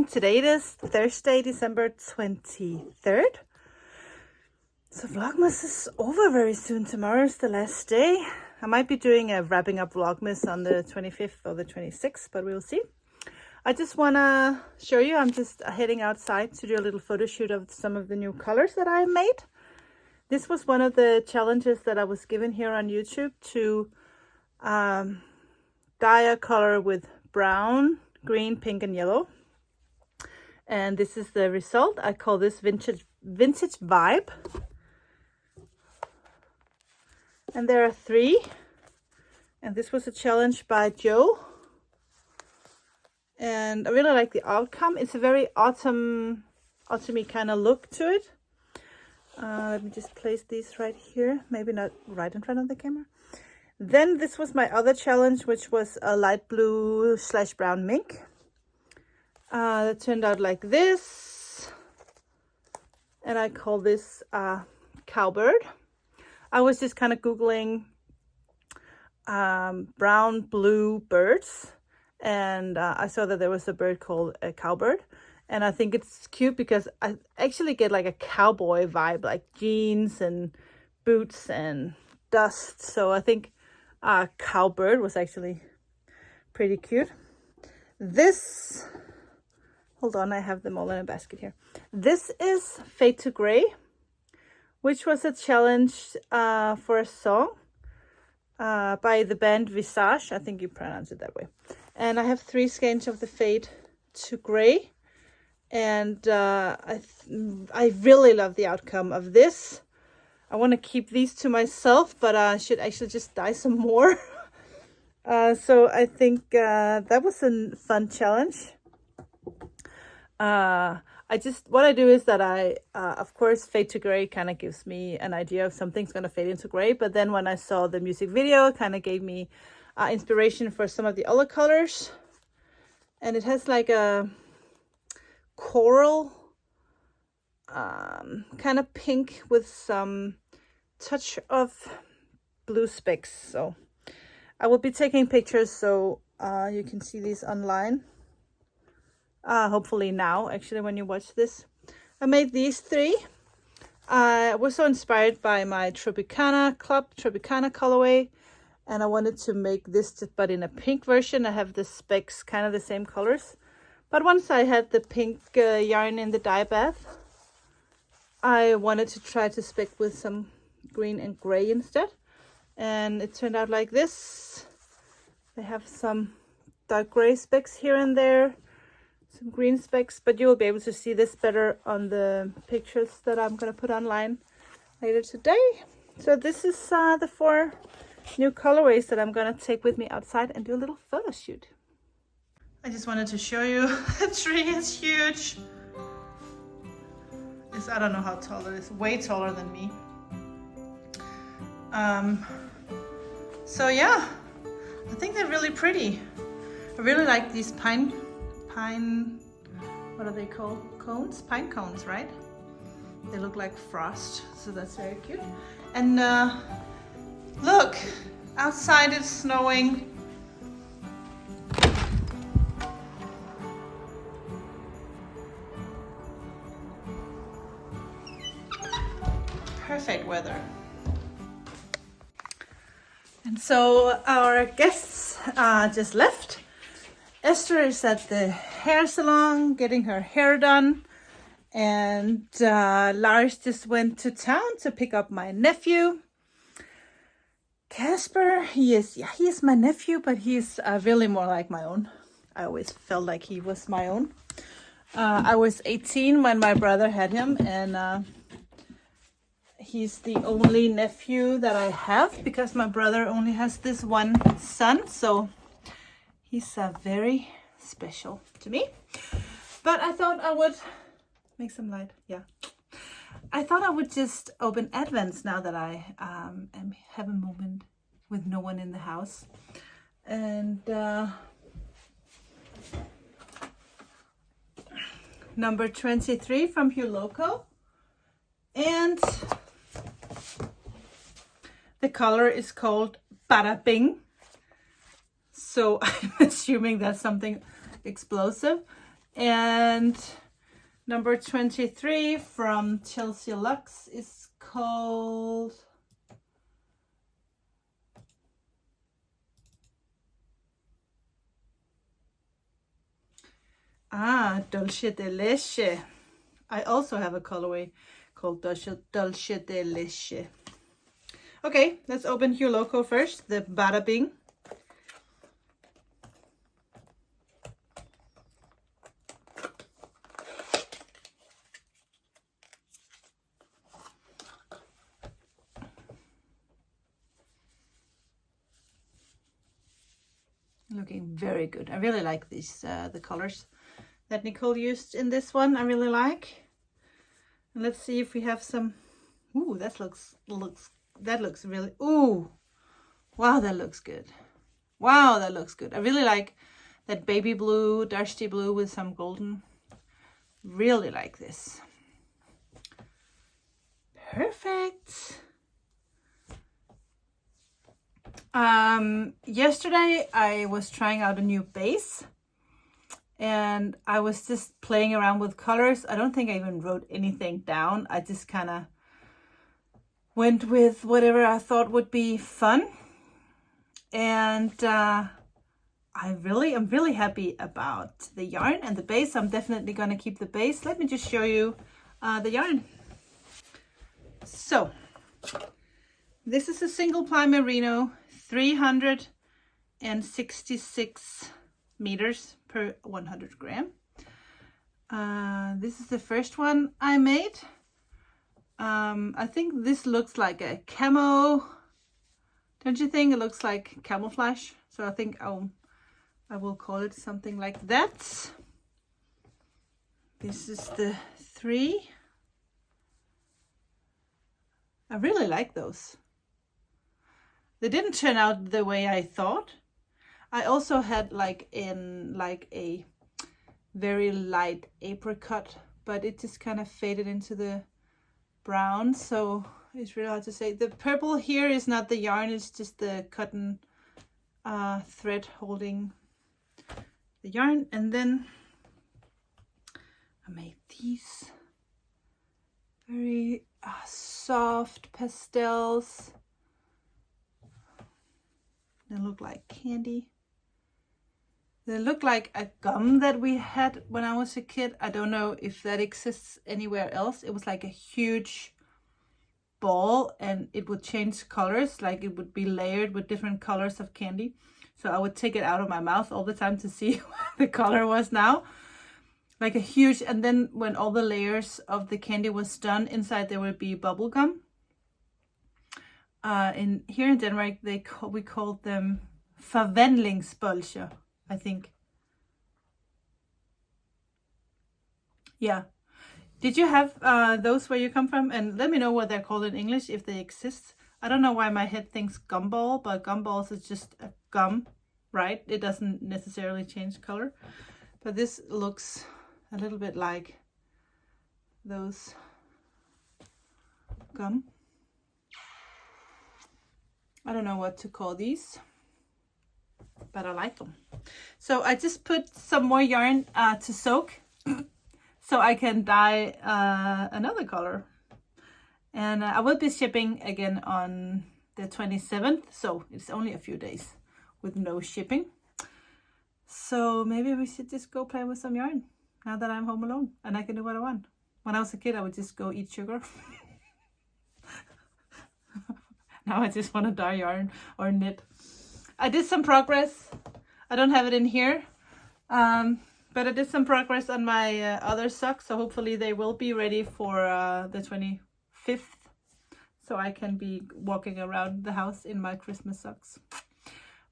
Today it is Thursday, December 23rd. So Vlogmas is over very soon. Tomorrow is the last day. I might be doing a wrapping up Vlogmas on the 25th or the 26th, but we'll see. I just want to show you, I'm just heading outside to do a little photo shoot of some of the new colors that I made. This was one of the challenges that I was given here on YouTube to dye a color with brown, green, pink, and yellow. And this is the result. I call this vintage vibe. And there are 3. And this was a challenge by Joe. And I really like the outcome. It's a very autumny kind of look to it. Let me just place these right here. Maybe not right in front of the camera. Then this was my other challenge, which was a light blue / brown mink. That turned out like this. And I call this cowbird. I was just kind of Googling brown, blue birds. And I saw that there was a bird called a cowbird. And I think it's cute because I actually get like a cowboy vibe, like jeans and boots and dust. So I think cowbird was actually pretty cute. This, hold on, I have them all in a basket here. This is Fade to Gray, which was a challenge for a song by the band Visage. I think you pronounce it that way. And I have 3 skeins of the Fade to Gray. And I really love the outcome of this. I want to keep these to myself, but I should actually just dye some more. So I think that was a fun challenge. What I do is that of course, Fade to Gray kind of gives me an idea of something's going to fade into gray. But then when I saw the music video, it kind of gave me inspiration for some of the other colors. And it has like a coral kind of pink with some touch of blue specks. So I will be taking pictures so you can see these online. Hopefully now, actually, when you watch this. I made these 3. I was so inspired by my Tropicana colorway, and I wanted to make this but in a pink version. I have the specs kind of the same colors, but once I had the pink yarn in the dye bath, I wanted to try to spec with some green and gray instead, and it turned out like this. They have some dark gray specks here and there, some green specks, but you will be able to see this better on the pictures that I'm going to put online later today. So this is the 4 new colorways that I'm going to take with me outside and do a little photo shoot. I just wanted to show you, the tree is huge. I don't know how tall it is, way taller than me. So yeah, I think they're really pretty. I really like these pine, what are they called? Cones? Pine cones, right? They look like frost, so that's very cute. And look, outside it's snowing. Perfect weather. And so our guests just left. Esther is at the hair salon getting her hair done, and Lars just went to town to pick up my nephew. Casper, he is my nephew, but he's really more like my own. I always felt like he was my own. I was 18 when my brother had him, and he's the only nephew that I have because my brother only has this one son, so he's very special to me. But I thought I would make some light. Yeah, I thought I would just open Advents now that I have a moment with no one in the house. And number 23 from Hugh Loco. And the color is called Bada Bing. So I'm assuming that's something explosive. And And number 23 from Chelsea Lux is called Dolce de Leche. I also have a colorway called Dolce de Leche. Okay, let's open Hue Loco first, the Bada Bing. Looking very good. I really like these, the colors that Nicole used in this one. I really like. And let's see if we have some. Ooh, that looks really. Ooh, wow, that looks good. Wow, that looks good. I really like that baby blue, dusty blue with some golden. Really like this. Perfect. Yesterday I was trying out a new base and I was just playing around with colors. I don't think I even wrote anything down. I just kind of went with whatever I thought would be fun. And I'm really happy about the yarn and the base. I'm definitely going to keep the base. Let me just show you the yarn. So this is a single ply merino, 366 meters per 100 gram. This is the first one I made. I think this looks like a camo. Don't you think it looks like camouflage? So I think I will call it something like that. This is the 3. I really like those. They didn't turn out the way I thought. I also had like a very light apricot, but it just kind of faded into the brown, so it's really hard to say. The purple here is not the yarn, it's just the cotton thread holding the yarn. And then I made these very soft pastels. They look like candy. They look like a gum that we had when I was a kid. I don't know if that exists anywhere else. It was like a huge ball and it would change colors, like it would be layered with different colors of candy. So I would take it out of my mouth all the time to see what the color was now. Like a huge, and then when all the layers of the candy was done, inside there would be bubble gum. Here in Denmark, we called them forvandlingsbolcher, I think. Yeah. Did you have those where you come from? And let me know what they're called in English, if they exist. I don't know why my head thinks gumball, but gumballs is just a gum, right? It doesn't necessarily change color. But this looks a little bit like those gum. I don't know what to call these, but I like them. So I just put some more yarn to soak so I can dye another color. And I will be shipping again on the 27th, so it's only a few days with no shipping. So maybe we should just go play with some yarn now that I'm home alone and I can do what I want. When I was a kid, I would just go eat sugar. Now I just want to dye yarn or knit. I did some progress. I don't have it in here, but I did some progress on my other socks, so hopefully they will be ready for the 25th, so I can be walking around the house in my Christmas socks.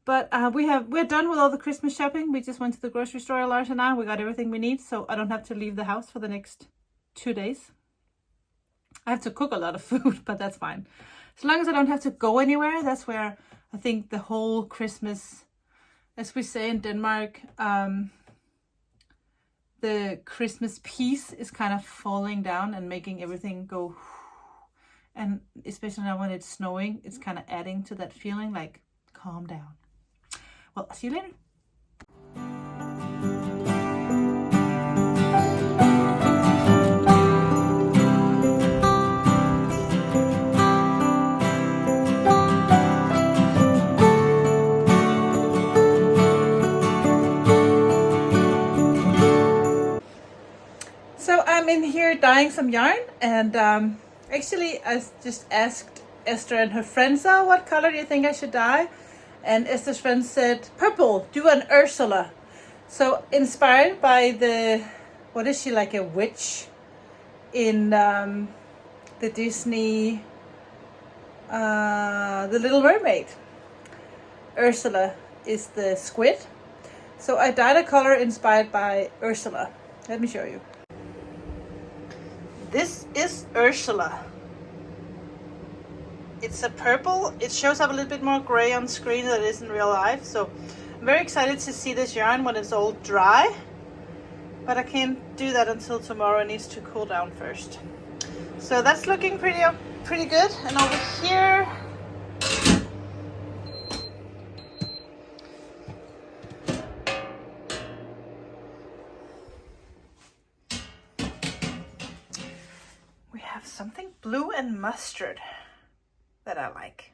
But we're done with all the Christmas shopping. We just went to the grocery store, Lars and I. We got everything we need, so I don't have to leave the house for the next 2 days. I have to cook a lot of food, but that's fine. As long as I don't have to go anywhere, that's where I think the whole Christmas, as we say in Denmark, the Christmas peace is kind of falling down and making everything go. And especially now when it's snowing, it's kind of adding to that feeling, like, calm down. Well, I'll see you later. So I'm in here dyeing some yarn, and actually I just asked Esther and her friends, oh, what color do you think I should dye? And Esther's friend said, purple, do an Ursula. So inspired by what is she, like a witch in the Disney, The Little Mermaid. Ursula is the squid. So I dyed a color inspired by Ursula. Let me show you. This is Ursula. It's a purple. It shows up a little bit more gray on screen than it is in real life. So I'm very excited to see this yarn when it's all dry. But I can't do that until tomorrow. It needs to cool down first. So that's looking pretty good. And over here, we have something blue and mustard that I like.